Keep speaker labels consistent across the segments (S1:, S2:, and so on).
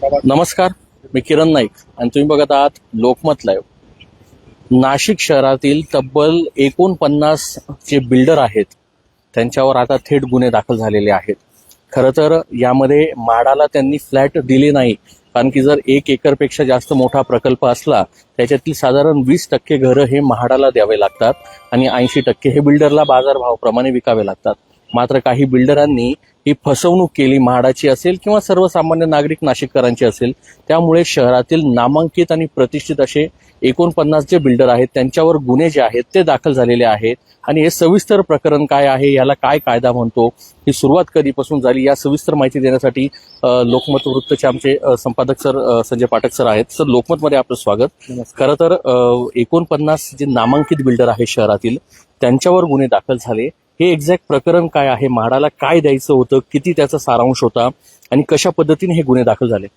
S1: नमस्कार, मी किरण नाईक आणि तुम्ही बघत आहात लोकमत लाईव्ह। नाशिक शहरातील तब्बल 49 जे बिल्डर आहेत त्यांच्यावर आता थेट गुन्हे दाखल झालेले आहेत। खरं तर यामध्ये म्हाडाला त्यांनी फ्लॅट दिले नाही, कारण की जर 1 एकरपेक्षा जास्त मोठा प्रकल्प असला त्याच्यातील साधारण 20% घरं हे म्हाडाला द्यावे लागतात आणि 80% हे बिल्डरला बाजारभावाप्रमाणे विकावे लागतात। मात्र काही बिल्डरांनी ही फसवणूक केली, म्हाडाची असेल किंवा सर्वसामान्य नागरिक नाशिककरांची असेल। त्यामुळे शहरातील नामांकित आणि प्रतिष्ठित असे 49 जे बिल्डर आहेत त्यांच्यावर गुन्हे जे आहेत ते दाखल झालेले आहेत। आणि हे सविस्तर प्रकरण काय आहे, याला काय कायदा म्हणतो, ही सुरुवात कधीपासून झाली, या सविस्तर माहिती देण्यासाठी लोकमत वृत्तचे आमचे संपादक सर संजय पाठक सर आहेत। सर, लोकमतमध्ये आपलं स्वागत। खरं तर 49 जे नामांकित बिल्डर आहेत शहरातील त्यांच्यावर गुन्हे दाखल झाले, हे एक्झॅक्ट प्रकरण काय आहे, म्हाडाला काय द्यायचं होतं, किती त्याचा सारांश होता आणि कशा पद्धतीने हे गुन्हे दाखल झाले?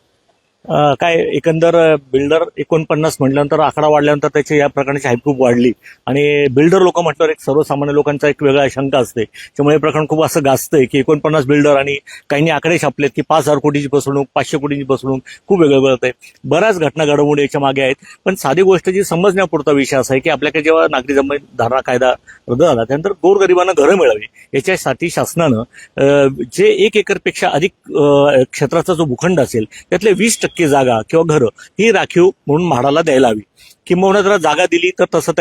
S2: काय एकंदर बिल्डर 49 म्हटल्यानंतर आकडा वाढल्यानंतर त्याची या प्रकारची हाईप खूप वाढली आणि बिल्डर लोक म्हटल्यावर एक सर्वसामान्य लोकांचा एक वेगळा शंका असते। त्यामुळे हे प्रकरण खूप असं गाजतंय की 49 बिल्डर आणि काहींनी आकडे छापलेत की 5,000 कोटीची फसवणूक, 500 कोटीची फसवणूक, खूप वेगळं आहे। बऱ्याच घटना घडवून याच्या मागे आहेत। पण साधी गोष्ट जी समजण्यापुरता विषय असा आहे की आपल्याकडे जेव्हा नागरी जमीन धारणा कायदा रद्द झाला त्यानंतर गोरगरिबांना घरं मिळावी याच्यासाठी शासनानं जे 1 एकरपेक्षा अधिक क्षेत्राचा जो भूखंड असेल त्यातले 20% जागा किंवा घरं ही राखीव म्हणून म्हाडाला द्यायला हवी। किंवा जर जागा दिली तर तसं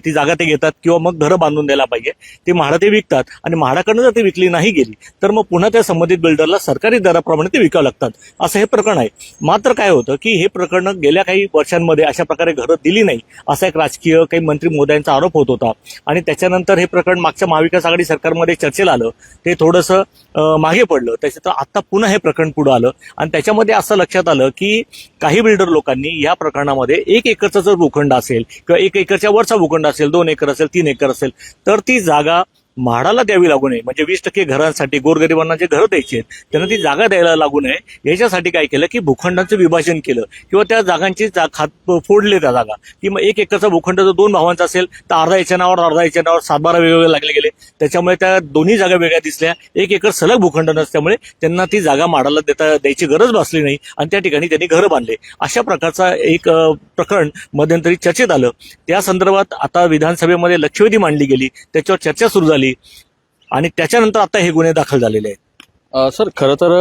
S2: ती जागा ते घेतात किंवा मग घरं बांधून द्यायला पाहिजे। ते म्हाडा ते विकतात आणि म्हाडाकडनं जर ती विकली नाही गेली तर मग पुन्हा त्या संबंधित बिल्डरला सरकारी दराप्रमाणे ते विकावं लागतात, असं हे प्रकरण आहे। मात्र काय होतं की हे प्रकरण गेल्या काही वर्षांमध्ये अशा प्रकारे घरं दिली नाही असा एक राजकीय काही मंत्री मोदयांचा आरोप होत होता आणि त्याच्यानंतर हे प्रकरण मागच्या महाविकास आघाडी सरकारमध्ये चर्चेला आलं, ते थोडंसं मागे पडलं। त्याच्यात आता पुन्हा हे प्रकरण पुढे आलं आणि त्याच्यामध्ये असं लक्षात आलं की काही बिल्डर लोकांनी या प्रकरणामध्ये 1 एकरचा जर भूखंड असेल किंवा 1 एकरच्या वरचा भूखंड असेल, 2 एकर असेल, 3 एकर असेल तर ती जागा म्हाडाला द्यावी लागू नये। म्हणजे 20% घरांसाठी गोरगरिबांना जे घरं द्यायची आहेत त्यांना ती जागा द्यायला लागू नये याच्यासाठी काय केलं की भूखंडांचं विभाजन केलं किंवा त्या जागांची खात फोडले त्या जागा की मग 1 एकरचा भूखंड जर 2 भावांचा असेल तर अर्धा याच्या नावावर, अर्धा याच्या नावावर 7-12 वेगवेगळे लागले गेले। त्याच्यामुळे त्या दोन्ही जागा वेगळ्या दिसल्या। 1 एकर सलग भूखंड नसल्यामुळे त्यांना ती जागा म्हाडाला द्यायची गरज भासली नाही आणि त्या ठिकाणी त्यांनी घरं बांधले। अशा प्रकारचा एक प्रकरण मध्यंतरी चर्चेत आलं। त्या संदर्भात आता विधानसभेमध्ये लक्षवेधी मांडली गेली, त्याच्यावर चर्चा सुरू झाली आणि त्याच्यानंतर आता हे गुन्हे दाखल झालेले आहेत।
S1: सर, खरं तर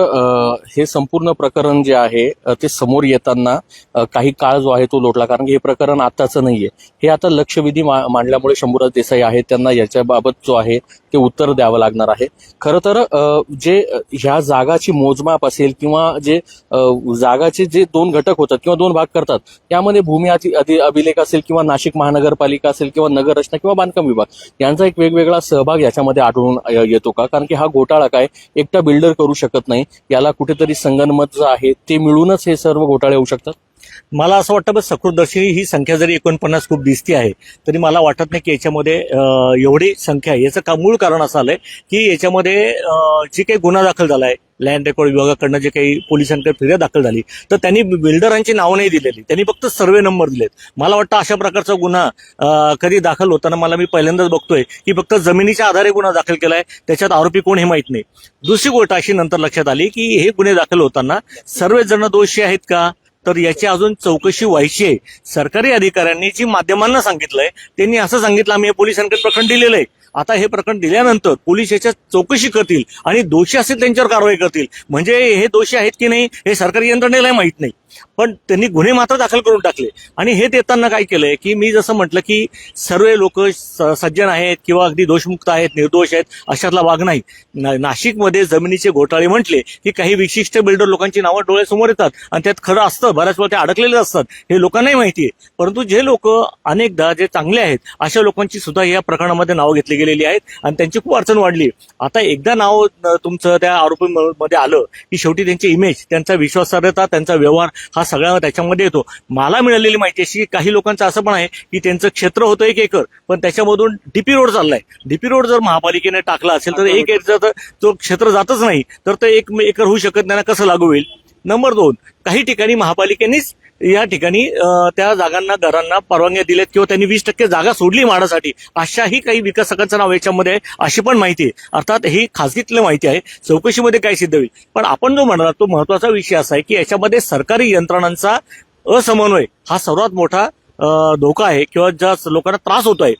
S1: हे संपूर्ण प्रकरण जे आहे ते समोर येताना काही काळ जो आहे तो लोटला, कारण की हे प्रकरण आताचं नाहीये। हे आता लक्षवेधी मांडल्यामुळे शंभूराज देसाई आहेत, त्यांना याच्याबाबत जो आहे ते उत्तर द्यावं लागणार आहे। खरं तर जे ह्या जागाची मोजमाप असेल किंवा जे जागाचे जे 2 घटक होतात किंवा 2 भाग करतात, त्यामध्ये भूमी अभिलेख असेल किंवा नाशिक महानगरपालिका असेल किंवा नगर रचना किंवा बांधकाम विभाग यांचा एक वेगवेगळा सहभाग याच्यामध्ये आढळून येतो का? कारण की हा घोटाळा काय एकटा बिल्डर करू शकत नाही, याला कुठेतरी संगनमत जे आहे ते मिळूनच हे सर्व घोटाळे होऊ शकतात।
S2: मला असं वाटतं बस सकृतदर्शी ही संख्या जरी 49 खूप दिसती आहे तरी मला वाटत नाही की याच्यामध्ये एवढी संख्या आहे। याचं मूळ कारण असं आलंय की याच्यामध्ये जे काही गुन्हा दाखल झालाय लँड रेकॉर्ड विभागाकडनं, जे काही पोलिसांकडे फिर्याद दाखल झाली तर त्यांनी बिल्डरांची नावं नाही दिलेली, त्यांनी फक्त सर्वे नंबर दिलेत। मला वाटतं अशा प्रकारचा गुन्हा कधी दाखल होताना मी पहिल्यांदाच बघतोय की फक्त जमिनीच्या आधारे गुन्हा दाखल केलाय, त्याच्यात आरोपी कोण हे माहित नाही। दुसरी गोष्ट अशी नंतर लक्षात आली की हे गुन्हे दाखल होताना सर्व जण दोषी आहेत का, तर याची अजून चौकशी व्हायची आहे। सरकारी अधिकाऱ्यांनी जी माध्यमांना सांगितलंय त्यांनी असं सांगितलं आम्ही हे पोलिसांकडे प्रकरण दिलेलं आहे। आता हे प्रकरण दिल्यानंतर पोलीस याच्या चौकशी करतील आणि दोषी असेल त्यांच्यावर कारवाई करतील। म्हणजे हे दोषी आहेत की नाही हे सरकारी यंत्रणेला माहित नाही, पण त्यांनी गुन्हे मात्र दाखल करून टाकले। आणि हे देताना काय केलंय की मी जसं म्हटलं की सर्व लोक सज्जन आहेत किंवा अगदी दोषमुक्त आहेत, निर्दोष आहेत अशातला भाग नाही। नाशिकमध्ये जमिनीचे घोटाळे म्हटले की काही विशिष्ट बिल्डर लोकांची नावं डोळ्यासमोर येतात आणि त्यात खरं असतं, बऱ्याच वेळा ते अडकलेले असतात, हे लोकांनाही माहिती आहे। परंतु जे लोक अनेकदा जे चांगले आहेत अशा लोकांची सुद्धा या प्रकरणामध्ये नावं घेतली गेलेली आहेत आणि त्यांची खूप अडचण वाढली। आता एकदा नाव तुमचं त्या आरोपीमध्ये आलं की शेवटी त्यांची इमेज, त्यांचा विश्वासार्हता, त्यांचा व्यवहार हा सगळा त्याच्यामध्ये येतो। मला मिळालेली माहिती अशी काही लोकांचं असं पण आहे की त्यांचं क्षेत्र होतं 1 एकर पण त्याच्यामधून डीपी रोड चाललाय। डीपी रोड जर महापालिकेने टाकला असेल तर 1 एकरचं जो क्षेत्र जातच नाही तर ते 1 एकर होऊ शकत नाही, कसं लागू होईल? नंबर 2, काही ठिकाणी महापालिकेनेच या ठिकाणी त्या जागांना घरांना परवानग्या दिल्यात किंवा त्यांनी 20% जागा सोडली म्हाडासाठी, अशाही काही विकासकांचं नाव याच्यामध्ये आहे, अशी पण माहिती आहे. अर्थात ही खासगीतली माहिती आहे, चौकशीमध्ये काय सिद्ध होईल. पण आपण जो म्हणाला तो महत्वाचा विषय असा आहे की याच्यामध्ये सरकारी यंत्रणांचा असमन्वय हा सर्वात मोठा धोका आहे किंवा ज्या लोकांना त्रास होतोय.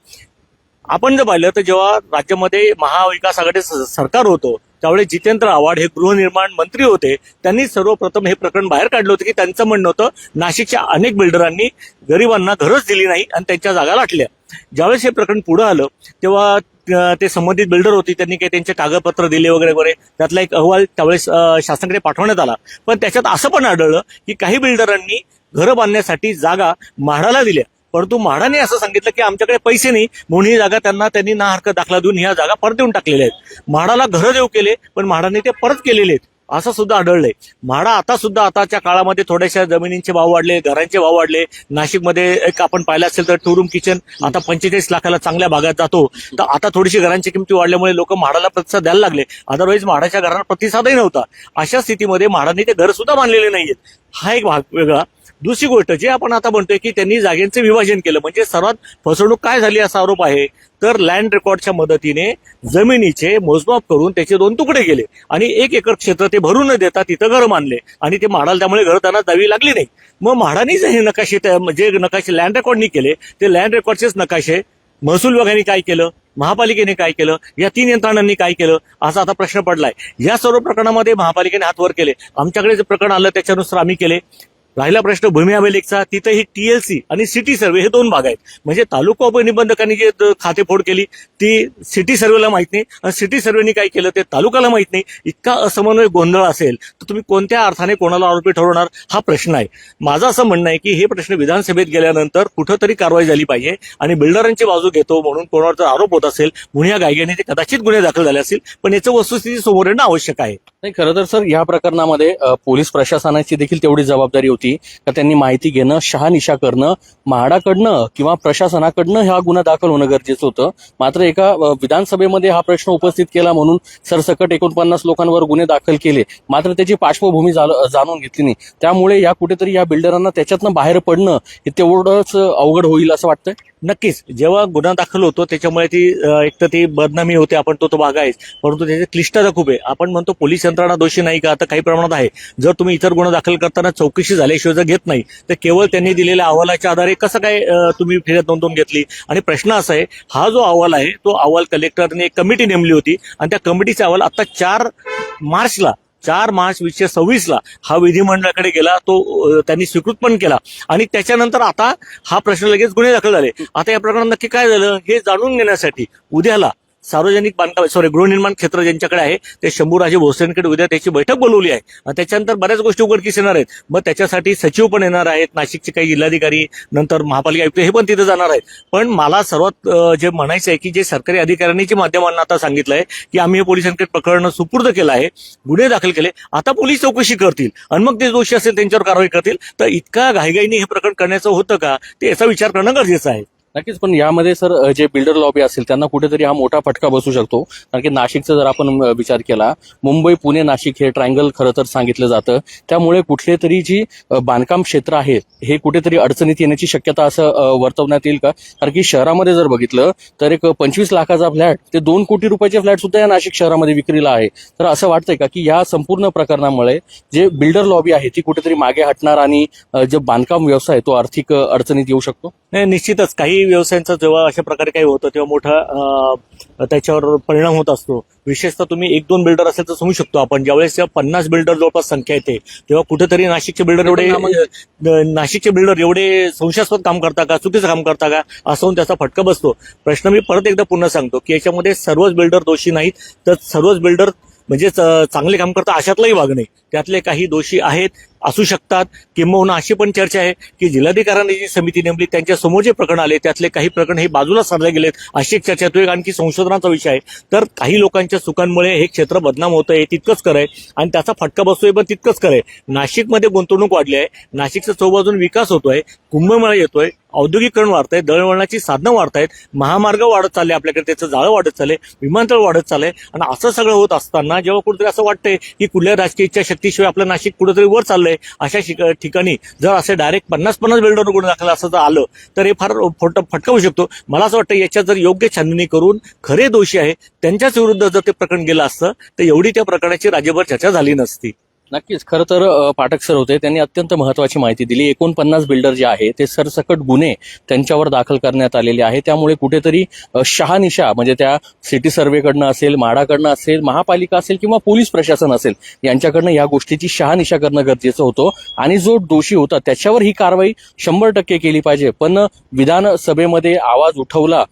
S2: आपण जर पाहिलं तर जेव्हा राज्यामध्ये महाविकास आघाडी सरकार होतं त्यावेळी जितेंद्र आव्हाड हे गृहनिर्माण मंत्री होते. त्यांनी सर्वप्रथम हे प्रकरण बाहेर काढलं होतं की त्यांचं म्हणणं होतं नाशिकच्या अनेक बिल्डरांनी गरिबांना घरच दिली नाही आणि त्यांच्या जागा लाटल्या. ज्यावेळेस हे प्रकरण पुढे आलं तेव्हा ते संबंधित बिल्डर होती, त्यांनी काही त्यांचे कागदपत्र दिले वगैरे वगैरे, त्यातला एक अहवाल त्यावेळेस शासनाकडे पाठवण्यात आला. पण त्याच्यात असं पण आढळलं की काही बिल्डरांनी घरं बांधण्यासाठी जागा म्हाडाला दिल्या, परंतु म्हाडाने असं सांगितलं की आमच्याकडे पैसे नाही म्हणून ही जागा त्यांनी ना हरकत दाखला देऊन ह्या जागा परत देऊन टाकलेल्या आहेत. म्हाडाला घरं देऊ केले पण म्हाडाने ते परत केलेले आहेत असं सुद्धा आढळलंय. म्हाडा आताच्या काळामध्ये थोड्याशा जमिनींचे भाव वाढले, घरांचे भाव वाढले. नाशिकमध्ये एक आपण पाहिलं असेल तर 2 रूम किचन आता 45 लाखाला चांगल्या भागात जातो. तर आता थोडीशी घरांची किमती वाढल्यामुळे लोक म्हाडाला प्रतिसाद द्यायला लागले. अदरवाईज म्हाडाच्या घरांना प्रतिसादही नव्हता. अशा स्थितीमध्ये म्हाडाने ते घर सुद्धा बांधलेले नाहीयेत. हा एक भाग वेगळा. दुसरी गोष्ट जे आपण आता म्हणतोय की त्यांनी जागेचं विभाजन केलं, म्हणजे सर्वात फसवणूक काय झाली असा आरोप आहे तर लँड रेकॉर्डच्या मदतीने जमिनीचे मोजमाप करून त्याचे 2 तुकडे केले आणि 1 एकर क्षेत्र ते भरून न देता तिथं घर बांधले आणि ते म्हाडाला त्यामुळे घर त्यांना द्यावी लागली नाही. मग म्हाडाने हे नकाशे जे नकाशे लँड रेकॉर्डनी केले ते लँड रेकॉर्डचेच नकाशे महसूल विभागाने काय केलं, महापालिकेने काय केलं, या 3 यंत्रणांनी काय केलं असा आता प्रश्न पडलाय. या सर्व प्रकरणामध्ये महापालिकेने हात वर केले. आमच्याकडे जे प्रकरण आलं त्याच्यानुसार आम्ही केले. राहिला प्रश्न भूमी अभिलेखचा, तिथे ही TLC आणि सिटी सर्व्हे हे 2 भाग आहेत. म्हणजे तालुका उपनिबंधकांनी जे खातेफोड केली ती सिटी सर्व्हेला माहित नाही आणि सिटी सर्व्हेनी काय केलं ते तालुक्याला माहित नाही. इतका असमन्वय गोंधळ असेल तर तुम्ही कोणत्या अर्थाने कोणाला आरोपी ठरवणार हा प्रश्न आहे. माझं असं म्हणणं आहे की हे प्रश्न विधानसभेत गेल्यानंतर कुठंतरी कारवाई झाली पाहिजे आणि बिल्डरांची बाजू घेतो म्हणून कोणावर जर आरोप होत असेल म्हणून या गायगाने ते कदाचित गुन्हे दाखल झाले असतील, पण याचं वस्तुस्थिती समोर येणं आवश्यक आहे.
S1: नाही, खरं तर सर या प्रकरणामध्ये पोलीस प्रशासनाची देखील तेवढी जबाबदारी होती का त्यांनी माहिती घेणं, शहानिशा करणं, म्हाडाकडनं किंवा प्रशासनाकडनं हा गुन्हा दाखल होणं गरजेचं होतं. मात्र एका विधानसभेमध्ये हा प्रश्न उपस्थित केला म्हणून सरसकट 49 लोकांवर गुन्हे दाखल केले, मात्र त्याची पार्श्वभूमी जाणून घेतली नाही. त्यामुळे या कुठेतरी या बिल्डरांना त्याच्यातनं बाहेर पडणं हे तेवढंच अवघड होईल असं वाटतंय.
S2: नक्कीच जेव्हा गुन्हा दाखल होतो त्याच्यामुळे ती एक तर ती बदनामी होते, आपण तो भाग आहेच, परंतु त्याची क्लिष्टता खूप आहे. आपण म्हणतो पोलीस यंत्रणा दोषी नाही का, आता काही प्रमाणात आहे. जर तुम्ही इतर गुन्हा दाखल करताना चौकशी झाल्याशिवाय जर घेत नाही तर केवळ त्यांनी दिलेल्या अहवालाच्या आधारे कसं काय तुम्ही फिर्याद नोंदवून घेतली. आणि प्रश्न असा आहे, हा जो अहवाल आहे तो अहवाल कलेक्टरने एक कमिटी नेमली होती आणि त्या कमिटीचा अहवाल आता 4 मार्च 2026 हा विधिमंडळाकडे गेला. तो त्यांनी स्वीकृत पण केला आणि त्याच्यानंतर आता हा प्रश्न लगेच गुन्हे दाखल झाले. आता या प्रकरणात नक्की काय झालं हे जाणून घेण्यासाठी उद्याला सार्वजनिक बांधकाम गृहनिर्माण क्षेत्र ज्यांच्याकडे आहे ते शंभूराजे भोसलेंकडे उद्या त्याची बैठक बोलवली आहे आणि त्याच्यानंतर बऱ्याच गोष्टी उघडकीस येणार आहेत. मग त्याच्यासाठी सचिव पण येणार आहेत, नाशिकचे काही जिल्हाधिकारी, नंतर महापालिका आयुक्त हे पण तिथे जाणार आहेत. पण मला सर्वात जे म्हणायचं आहे की जे सरकारी अधिकाऱ्यांनी जे माध्यमांना आता सांगितलंय की आम्ही हे पोलिसांकडे प्रकरण सुपूर्द केलं आहे, गुन्हे दाखल केले, आता पोलीस चौकशी करतील आणि मग ते दोषी असेल त्यांच्यावर कारवाई करतील. तर इतका घाईघाईने हे प्रकरण करण्याचं होतं का ते याचा विचार करणं गरजेचं आहे.
S1: नक्कीच, पण यामध्ये सर जे बिल्डर लॉबी असेल त्यांना कुठेतरी हा मोठा फटका बसू शकतो. कारण की नाशिकचा जर आपण विचार केला, मुंबई, पुणे, नाशिक हे ट्रायंगल खरं तर सांगितलं जातं. त्यामुळे कुठले तरी जी बांधकाम क्षेत्र आहे हे कुठेतरी अडचणीत येण्याची शक्यता असं वर्तवण्यात येईल का? कारण की शहरामध्ये जर बघितलं तर एक 25 लाखाचा फ्लॅट ते 2 कोटी रुपयाचे फ्लॅट सुद्धा या नाशिक शहरामध्ये विक्रीला आहे. तर असं वाटतंय का की या संपूर्ण प्रकरणामुळे जे बिल्डर लॉबी आहे ती कुठेतरी मागे हटणार आणि जे बांधकाम व्यवसाय तो आर्थिक अडचणीत येऊ शकतो?
S2: नाही, निश्चितच काही व्यवसायांचा जेव्हा अशा प्रकारे काही होतं तेव्हा मोठा त्याच्यावर परिणाम होत असतो. विशेषतः तुम्ही 1-2 बिल्डर असेल तर समजू शकतो आपण. ज्यावेळेस 50 बिल्डर जवळपास संख्या येते तेव्हा कुठेतरी नाशिकचे बिल्डर एवढे संशयास्पद काम करता का, चुकीचं काम करता का असं होऊन त्याचा फटका बसतो. प्रश्न मी परत एकदा पुन्हा सांगतो की याच्यामध्ये सर्वच बिल्डर दोषी नाहीत, तर सर्वच बिल्डर म्हणजे चांगले काम करता अशातलाही भाग नाही. त्यातले काही दोषी आहेत, असू शकतात. किंबहुना अशी पण चर्चा आहे की जिल्हाधिकाऱ्यांनी जी समिती नेमली त्यांच्या समोर जे प्रकरण आले त्यातले काही प्रकरण हे बाजूला सारले गेलेत अशी एक चर्चा. तो एक आणखी संशोधनाचा विषय आहे. तर काही लोकांच्या चुकांमुळे हे क्षेत्र बदनाम होतं आहे तितकंच खरंय आणि त्याचा फटका बसतोय पण तितकंच खरंय. नाशिकमध्ये गुंतवणूक वाढली आहे, नाशिकचा चौबाजून विकास होतोय, कुंभमेळा येतोय, औद्योगिकरण वाढतंय, दळणवळणाची साधनं वाढतायत, महामार्ग वाढत चालले, आपल्याकडे त्याचं जाळं वाढत चाललंय, विमानतळ वाढत चाललंय आणि असं सगळं होत असताना जेव्हा कुठेतरी असं वाटतंय की कुठल्या राजकीय इच्छाशक्तीशिवाय आपलं नाशिक कुठेतरी वर चाललंय पडलंय अशा ठिकाणी जर असे डायरेक्ट 50-50 बिल्डर गुन्हे दाखल असं जर आलं तर हे फार फटका होऊ शकतो. मला असं वाटतं याच्यात जर योग्य छाननी करून खरे दोषी आहे त्यांच्याच विरुद्ध जर ते प्रकरण गेलं असतं तर एवढी त्या प्रकरणाची राज्यभर चर्चा झाली नसती.
S1: नक्कीच. खरं तर पाठक सर होते, त्यांनी अत्यंत महत्वाची माहिती दिली. 49 बिल्डर जे आहे ते सरसकट गुन्हे त्यांच्यावर दाखल करण्यात आलेले आहे. त्यामुळे कुठेतरी शहानिशा म्हणजे त्या सिटी सर्व्हेकडनं असेल, म्हाडाकडनं असेल, महापालिका असेल किंवा पोलीस प्रशासन असेल यांच्याकडनं या गोष्टीची शहानिशा करणं गरजेचं होतं आणि जो दोषी होता त्याच्यावर ही कारवाई 100% केली पाहिजे. पण विधानसभेमध्ये आवाज उठवला,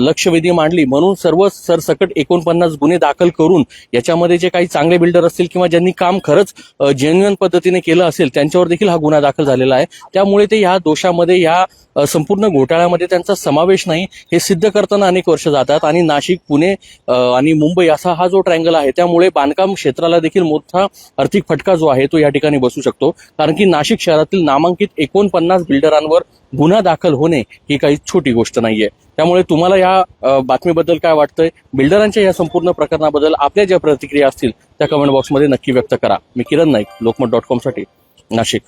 S1: लक्षवेधी मांडली म्हणून सर्व सरसकट 49 गुन्हे दाखल करून याच्यामध्ये जे काही चांगले बिल्डर असतील किंवा ज्यांनी काम खरंच जेन्युइन पद्धतीने केलं असेल त्यांच्यावर देखील हा गुन्हा दाखल झालेला आहे. त्यामुळे ते ह्या दोषामध्ये या संपूर्ण घोटाळ्यामध्ये त्यांचा समावेश नाही हे सिद्ध करताना अनेक वर्ष जातात. आणि नाशिक, पुणे आणि मुंबई असा हा जो ट्रँगल आहे त्यामुळे बांधकाम क्षेत्राला देखील मोठा आर्थिक फटका जो आहे तो या ठिकाणी बसू शकतो. कारण की नाशिक शहरातील नामांकित 49 बिल्डरांवर गुन्हा दाखल होणे ही काही छोटी गोष्ट नाहीये. त्यामुळे तुम्हाला या बातमीबद्दल काय वाटतंय, बिल्डरांच्या या संपूर्ण प्रकरणाबद्दल आपल्या ज्या प्रतिक्रिया असतील त्या कमेंट बॉक्समध्ये नक्की व्यक्त करा. मी किरण नाईक, लोकमत.com साठी नाशिक.